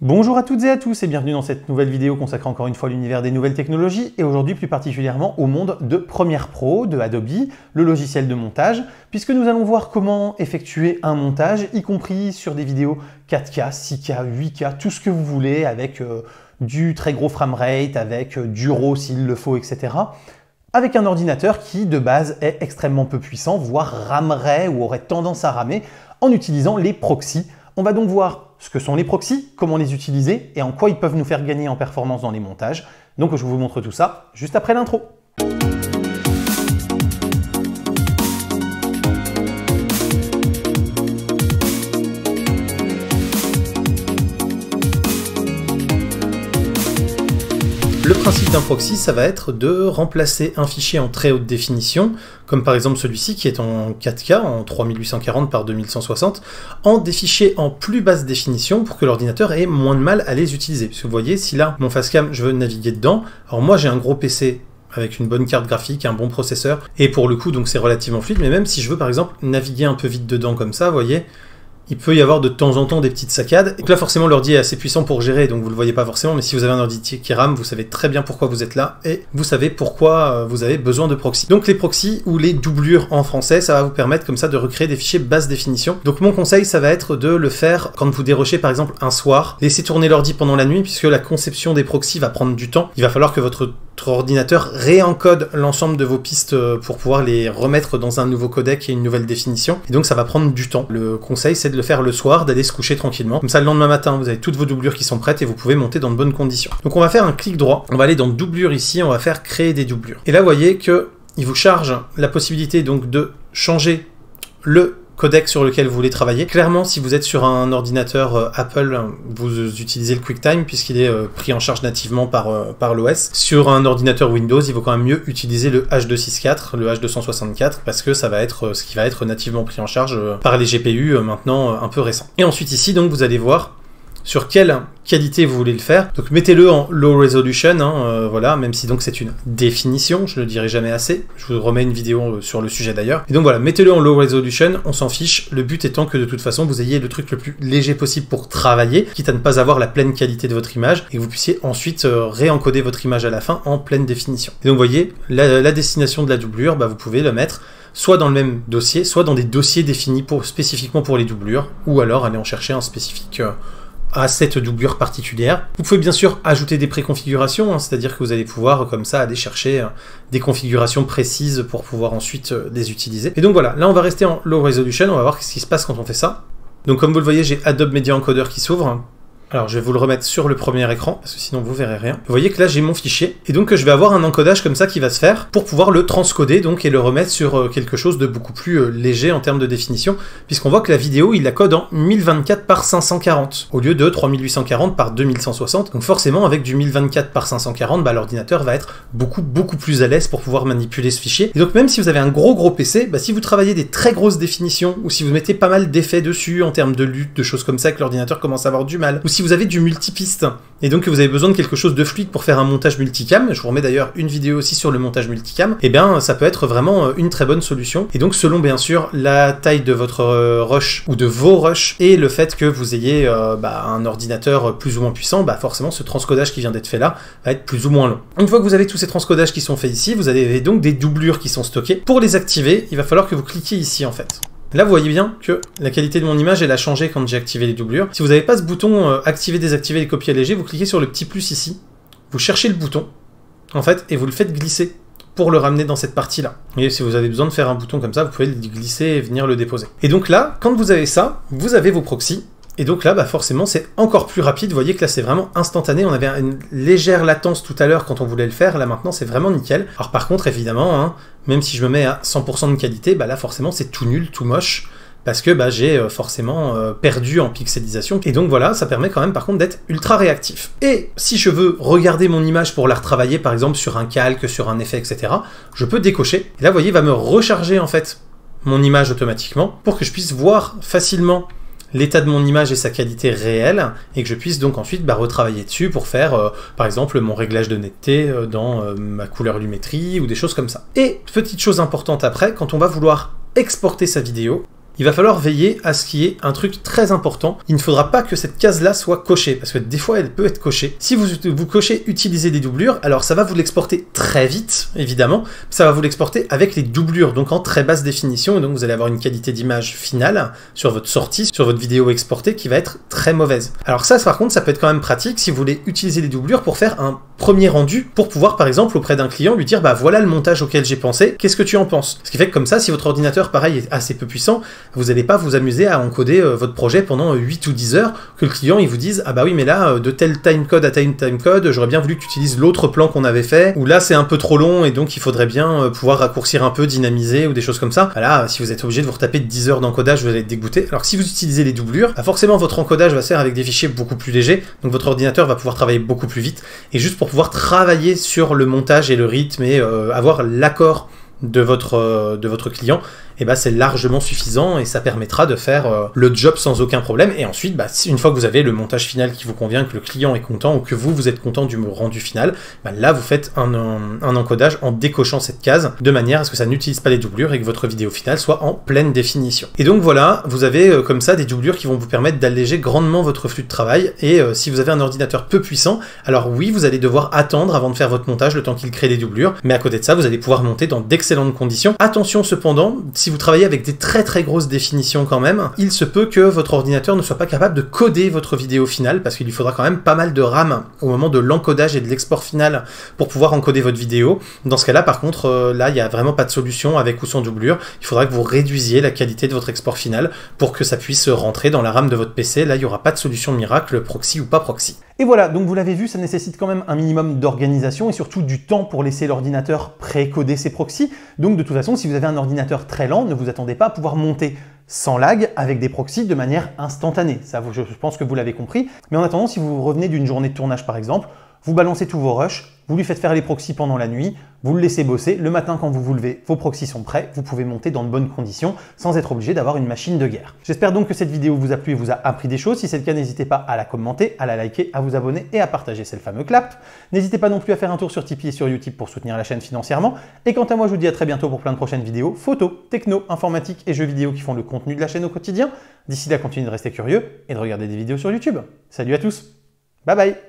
Bonjour à toutes et à tous et bienvenue dans cette nouvelle vidéo consacrée encore une fois à l'univers des nouvelles technologies et aujourd'hui plus particulièrement au monde de Premiere Pro, de Adobe, le logiciel de montage, puisque nous allons voir comment effectuer un montage, y compris sur des vidéos 4K, 6K, 8K, tout ce que vous voulez, avec du très gros framerate, avec du RAW s'il le faut, etc. Avec un ordinateur qui de base est extrêmement peu puissant, voire ramerait ou aurait tendance à ramer en utilisant les proxys. On va donc voir ce que sont les proxys, comment les utiliser et en quoi ils peuvent nous faire gagner en performance dans les montages. Donc je vous montre tout ça juste après l'intro. Le principe d'un proxy, ça va être de remplacer un fichier en très haute définition, comme par exemple celui-ci qui est en 4K, en 3840 par 2160, en des fichiers en plus basse définition pour que l'ordinateur ait moins de mal à les utiliser. Parce que vous voyez, si là, mon facecam, je veux naviguer dedans, alors moi j'ai un gros PC avec une bonne carte graphique, un bon processeur, et pour le coup, donc c'est relativement fluide, mais même si je veux par exemple naviguer un peu vite dedans comme ça, vous voyez, il peut y avoir de temps en temps des petites saccades. Donc là, forcément, l'ordi est assez puissant pour gérer, donc vous le voyez pas forcément, mais si vous avez un ordi qui rame, vous savez très bien pourquoi vous êtes là, et vous savez pourquoi vous avez besoin de proxy. Donc les proxys, ou les doublures en français, ça va vous permettre comme ça de recréer des fichiers basse définition. Donc mon conseil, ça va être de le faire quand vous dérochez par exemple un soir. Laissez tourner l'ordi pendant la nuit, puisque la conception des proxys va prendre du temps. Il va falloir que votre ordinateur réencode l'ensemble de vos pistes pour pouvoir les remettre dans un nouveau codec et une nouvelle définition. Et donc ça va prendre du temps. Le conseil, c'est de le faire le soir, d'aller se coucher tranquillement. Comme ça, le lendemain matin, vous avez toutes vos doublures qui sont prêtes et vous pouvez monter dans de bonnes conditions. Donc on va faire un clic droit. On va aller dans doublure ici, on va faire créer des doublures. Et là, vous voyez que il vous charge la possibilité donc de changer le codec sur lequel vous voulez travailler. Clairement, si vous êtes sur un ordinateur Apple, vous utilisez le QuickTime puisqu'il est pris en charge nativement par l'OS. Sur un ordinateur Windows, il vaut quand même mieux utiliser le H264, le H264, parce que ça va être ce qui va être nativement pris en charge par les GPU maintenant un peu récents. Et ensuite ici, donc vous allez voir sur quelle qualité vous voulez le faire. Donc mettez-le en low resolution, voilà, même si donc c'est une définition, je le dirai jamais assez, je vous remets une vidéo sur le sujet d'ailleurs. Et donc voilà, mettez-le en low resolution, on s'en fiche, le but étant que de toute façon vous ayez le truc le plus léger possible pour travailler, quitte à ne pas avoir la pleine qualité de votre image, et que vous puissiez ensuite réencoder votre image à la fin en pleine définition. Et donc vous voyez, la destination de la doublure, vous pouvez le mettre soit dans le même dossier, soit dans des dossiers définis spécifiquement pour les doublures, ou alors aller en chercher un spécifique à cette doublure particulière. Vous pouvez bien sûr ajouter des préconfigurations, c'est-à-dire que vous allez pouvoir comme ça aller chercher des configurations précises pour pouvoir ensuite les utiliser. Et donc voilà, là on va rester en low resolution, on va voir ce qui se passe quand on fait ça. Donc comme vous le voyez, j'ai Adobe Media Encoder qui s'ouvre. Alors je vais vous le remettre sur le premier écran, parce que sinon vous verrez rien. Vous voyez que là j'ai mon fichier, et donc je vais avoir un encodage comme ça qui va se faire pour pouvoir le transcoder donc et le remettre sur quelque chose de beaucoup plus léger en termes de définition, puisqu'on voit que la vidéo il la code en 1024 par 540 au lieu de 3840 par 2160. Donc forcément avec du 1024 par 540, l'ordinateur va être beaucoup plus à l'aise pour pouvoir manipuler ce fichier. Et donc même si vous avez un gros PC, si vous travaillez des très grosses définitions ou si vous mettez pas mal d'effets dessus en termes de lutte, de choses comme ça, que l'ordinateur commence à avoir du mal, ou si vous avez du multipiste et donc que vous avez besoin de quelque chose de fluide pour faire un montage multicam, je vous remets d'ailleurs une vidéo aussi sur le montage multicam, et bien ça peut être vraiment une très bonne solution. Et donc selon bien sûr la taille de votre rush ou de vos rushs et le fait que vous ayez un ordinateur plus ou moins puissant, forcément ce transcodage qui vient d'être fait là va être plus ou moins long. Une fois que vous avez tous ces transcodages qui sont faits ici, vous avez donc des doublures qui sont stockées. Pour les activer, il va falloir que vous cliquiez ici en fait. Là, vous voyez bien que la qualité de mon image, elle a changé quand j'ai activé les doublures. Si vous n'avez pas ce bouton activer, désactiver les copies allégées, vous cliquez sur le petit plus ici, vous cherchez le bouton, en fait, et vous le faites glisser pour le ramener dans cette partie-là. Et si vous avez besoin de faire un bouton comme ça, vous pouvez le glisser et venir le déposer. Et donc là, quand vous avez ça, vous avez vos proxys. Et donc là, forcément, c'est encore plus rapide. Vous voyez que là, c'est vraiment instantané. On avait une légère latence tout à l'heure quand on voulait le faire. Là, maintenant, c'est vraiment nickel. Alors par contre, évidemment, même si je me mets à 100% de qualité, là, forcément, c'est tout nul, tout moche. Parce que j'ai forcément perdu en pixelisation. Et donc voilà, ça permet quand même par contre d'être ultra réactif. Et si je veux regarder mon image pour la retravailler, par exemple sur un calque, sur un effet, etc., je peux décocher. Et là, vous voyez, il va me recharger en fait mon image automatiquement pour que je puisse voir facilement l'état de mon image et sa qualité réelle, et que je puisse donc ensuite retravailler dessus pour faire par exemple mon réglage de netteté dans ma couleur lumétrie ou des choses comme ça. Et petite chose importante après, quand on va vouloir exporter sa vidéo, il va falloir veiller à ce qu'il y ait un truc très important. Il ne faudra pas que cette case-là soit cochée, parce que des fois elle peut être cochée. Si vous cochez utiliser des doublures, alors ça va vous l'exporter très vite, évidemment, ça va vous l'exporter avec les doublures, donc en très basse définition, et donc vous allez avoir une qualité d'image finale sur votre sortie, sur votre vidéo exportée, qui va être très mauvaise. Alors ça, par contre, ça peut être quand même pratique si vous voulez utiliser les doublures pour faire un premier rendu, pour pouvoir par exemple auprès d'un client lui dire bah voilà le montage auquel j'ai pensé, qu'est-ce que tu en penses? Ce qui fait que comme ça, si votre ordinateur pareil est assez peu puissant, vous n'allez pas vous amuser à encoder votre projet pendant 8 ou 10 heures, que le client il vous dise ah bah oui mais là de tel timecode à tel timecode, j'aurais bien voulu que tu utilises l'autre plan qu'on avait fait, ou là c'est un peu trop long et donc il faudrait bien pouvoir raccourcir un peu, dynamiser ou des choses comme ça. Voilà, si vous êtes obligé de vous retaper 10 heures d'encodage, vous allez être dégoûté. Alors que si vous utilisez les doublures, bah forcément votre encodage va se faire avec des fichiers beaucoup plus légers, donc votre ordinateur va pouvoir travailler beaucoup plus vite, et juste pour pouvoir travailler sur le montage et le rythme et avoir l'accord de votre client, et bah c'est largement suffisant et ça permettra de faire le job sans aucun problème. Et ensuite, bah, une fois que vous avez le montage final qui vous convient, que le client est content ou que vous êtes content du rendu final, bah, là vous faites un encodage en décochant cette case de manière à ce que ça n'utilise pas les doublures et que votre vidéo finale soit en pleine définition. Et donc voilà, vous avez comme ça des doublures qui vont vous permettre d'alléger grandement votre flux de travail. Et si vous avez un ordinateur peu puissant, alors oui, vous allez devoir attendre avant de faire votre montage le temps qu'il crée des doublures, mais à côté de ça, vous allez pouvoir monter dans d'excellentes conditions. Attention cependant, si vous travaillez avec des très grosses définitions quand même, il se peut que votre ordinateur ne soit pas capable de coder votre vidéo finale, parce qu'il lui faudra quand même pas mal de RAM au moment de l'encodage et de l'export final pour pouvoir encoder votre vidéo. Dans ce cas-là, par contre, là, il n'y a vraiment pas de solution avec ou sans doublure. Il faudra que vous réduisiez la qualité de votre export final pour que ça puisse rentrer dans la RAM de votre PC. Là, il n'y aura pas de solution miracle, proxy ou pas proxy. Et voilà, donc vous l'avez vu, ça nécessite quand même un minimum d'organisation et surtout du temps pour laisser l'ordinateur pré-coder ses proxys. Donc de toute façon, si vous avez un ordinateur très lent, ne vous attendez pas à pouvoir monter sans lag avec des proxys de manière instantanée. Ça, je pense que vous l'avez compris. Mais en attendant, si vous revenez d'une journée de tournage par exemple, vous balancez tous vos rushs, vous lui faites faire les proxys pendant la nuit, vous le laissez bosser, le matin quand vous vous levez, vos proxys sont prêts, vous pouvez monter dans de bonnes conditions sans être obligé d'avoir une machine de guerre. J'espère donc que cette vidéo vous a plu et vous a appris des choses. Si c'est le cas, n'hésitez pas à la commenter, à la liker, à vous abonner et à partager, c'est le fameux clap. N'hésitez pas non plus à faire un tour sur Tipeee et sur Utip pour soutenir la chaîne financièrement. Et quant à moi, je vous dis à très bientôt pour plein de prochaines vidéos, photos, techno, informatique et jeux vidéo qui font le contenu de la chaîne au quotidien. D'ici là, continuez de rester curieux et de regarder des vidéos sur YouTube. Salut à tous, bye bye.